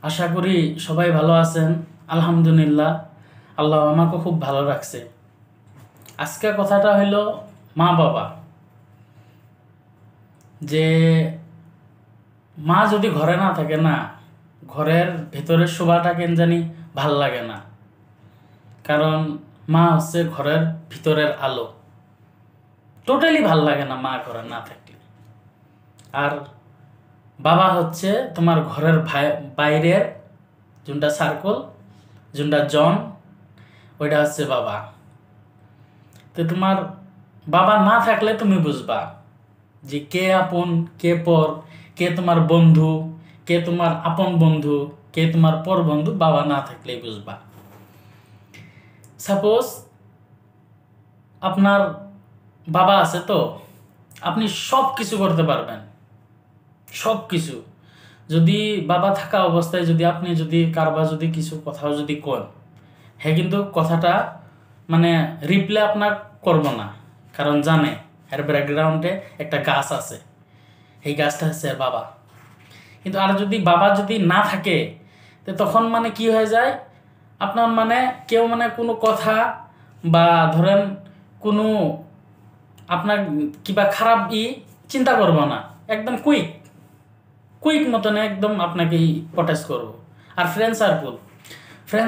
আশা করি সবাই ভালো আছেন। আলহামদুলিল্লাহ, আল্লাহ আমাকে খুব ভালো রাখছে। আজকে কথাটা হইল মা বাবা। যে মা যদি ঘরে না থাকে না, ঘরের ভেতরের শোভাটা কেন জানি ভাল লাগে না। কারণ মা হচ্ছে ঘরের ভিতরের আলো। টোটালি ভাল লাগে না মা ঘরে না থাকলে। আর বাবা হচ্ছে তোমার ঘরের বাইরের যোনটা সার্কল, যোনটা জন, ওইটা হচ্ছে বাবা। তো তোমার বাবা না থাকলে তুমি বুঝবা যে কে আপন কে পর, কে তোমার বন্ধু, কে তোমার আপন বন্ধু, কে তোমার পর বন্ধু। বাবা না থাকলেই বুঝবা। সাপোজ আপনার বাবা আছে, তো আপনি সব কিছু করতে পারবেন, সব কিছু। যদি বাবা থাকা অবস্থায় আপনি কারবার কিছু কথাও কোন, হ্যাঁ, কিন্তু কথাটা মানে রিপ্লে আপনার করবো না। কারণ জানে এর ব্যাকগ্রাউন্ডে একটা গাছ আছে, এই গাছটা হচ্ছে এর বাবা। কিন্তু আর বাবা না থাকে, তো তখন কি হয়ে যায়, আপনার কেউ কোনো কথা বা ধরেন কোনো আপনার কিবা খারাপ চিন্তা করবো না, একদম কুইক মতনে একদম আপনাকে প্রটেস্ট করবো। আর ফ্রেন্ড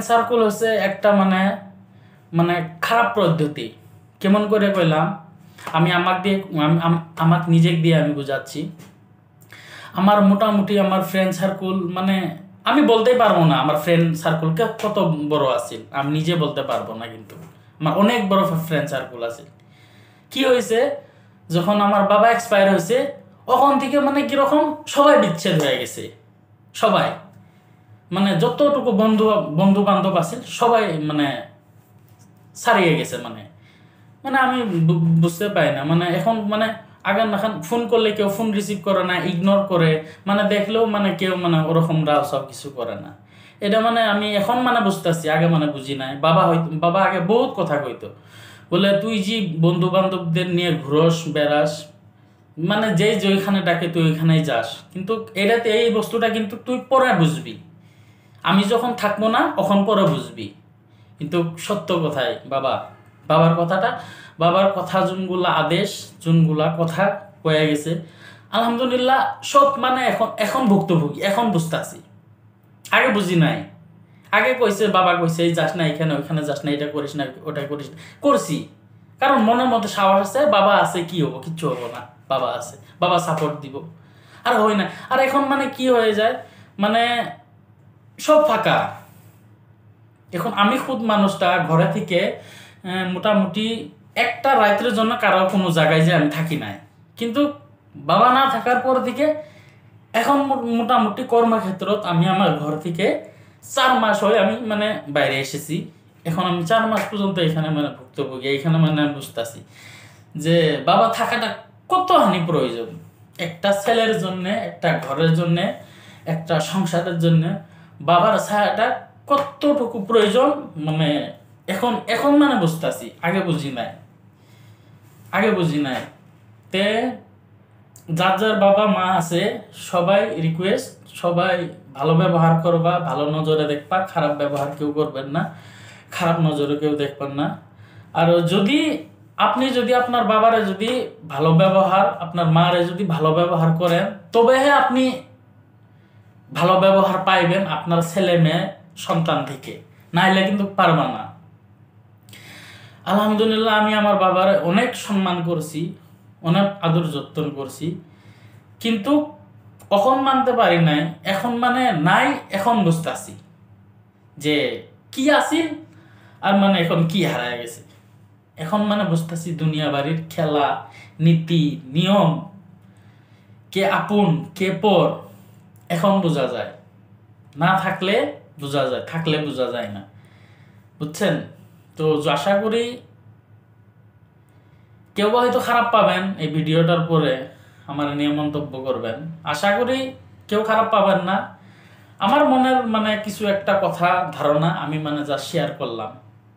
সার্কেল হচ্ছে একটা খারাপ পদ্ধতি। কেমন করে কইলাম, আমি আমাকে নিজে দিয়ে আমি বুঝাচ্ছি। আমার মোটামুটি আমার ফ্রেন্ড সার্কেল আমি বলতেই পারবো না আমার ফ্রেন্ড সার্কেল কত বড় আছে, আমি নিজে বলতে পারবো না। কিন্তু আমার অনেক বড় ফ্রেন্ড সার্কেল আছে। কি হয়েছে, যখন আমার বাবা এক্সপায়ার হয়েছে, ওখান থেকে কিরকম সবাই বিচ্ছেদ হয়ে গেছে। সবাই যতটুকু বন্ধু বান্ধব আছে সবাই ছাড়িয়ে গেছে। আমি বুঝতে পারি না। এখন আগান নাখান ফোন করলে কেউ ফোন রিসিভ করে না, ইগনোর করে, দেখলেও কেউ ওরকম রাও সব কিছু করে না। এটা আমি এখন বুঝতেছি, আগে বুঝি নাই। বাবা আগে বহুত কথা কইতো, বলে তুই যে বন্ধু বান্ধবদের নিয়ে ঘুরস বেড়াস, যেখানে ডাকে তুই ওইখানেই যাস, কিন্তু এটাতে এই বস্তুটা কিন্তু তুই পরে বুঝবি, আমি যখন থাকবো না তখন পরে বুঝবি। কিন্তু সত্য কথাই বাবার কথা যোনগুলা আদেশ, যোনগুলা কথা কয়ে গেছে, আলহামদুলিল্লাহ সব এখন ভুক্তভোগী, এখন বুঝতেছি। আগে বুঝি নাই। আগে কইছে, বাবা কইছে যাস না এখানে, ওইখানে যাস না, এটা করিস না, ওটা করিস না, করছি। কারণ মনের মধ্যে সাহস আছে, বাবা আছে, কি হবো, কিচ্ছু হবো না, বাবা আছে, বাবা সাপোর্ট দিব। আর হয় না। আর এখন কি হয়ে যায়, সব ফাঁকা। এখন আমি খুদ মানুষটা ঘরে থেকে মোটামুটি একটা রাতের জন্য কারো কোনো জায়গায় যে আমি থাকি নাই। কিন্তু বাবা না থাকার পর থেকে এখন মোটামুটি কর্মক্ষেত্রত আমি আমার ঘর থেকে 4 মাস হয় আমি বাইরে এসেছি। এখন আমি 4 মাস পর্যন্ত এখানে ভুক্তভোগী। এইখানে বুঝতেছি যে বাবা থাকাটা কতখানি প্রয়োজন একটা ছেলের জন্যে, একটা ঘরের জন্যে, একটা সংসারের জন্য। বাবার ছায়াটা কতটুকু প্রয়োজন এখন এখন বুঝতেছি, আগে বুঝি নাই। তে যার যার বাবা মা আছে সবাই রিকোয়েস্ট, সবাই ভালো ব্যবহার করবা, ভালো নজরে দেখবা, খারাপ ব্যবহার কেউ করবেন না, খারাপ নজরে কেউ দেখবেন না। আর আপনি আপনার বাবারে ভালো ব্যবহার, আপনার মারে ভালো ব্যবহার করেন, তবে আপনি ভালো ব্যবহার পাইবেন আপনার ছেলে মেয়ে সন্তান থেকে, নাইলে কিন্তু পারবা না। আলহামদুলিল্লাহ আমি আমার বাবার অনেক সম্মান করছি, অনেক আদর যত্ন করছি, কিন্তু কখন মানতে পারি নাই। এখন নাই, এখন বুঝতেছি যে কি আসিল আর এখন কি হারায় গেছে। এখন বুঝতেছি দুনিয়া বাড়ির খেলা, নীতি নিয়ম, কে আপন কে পর এখন বোঝা যায়। না থাকলে বোঝা যায়, থাকলে বোঝা যায় না, বুঝছেন? তো আশা করি কেউ হয়তো খারাপ পাবেন এই ভিডিওটার পরে আমার নিয়ে মন্তব্য করবেন, আশা করি কেউ খারাপ পাবেন না। আমার মনের কিছু একটা কথা ধারণা আমি যা শেয়ার করলাম।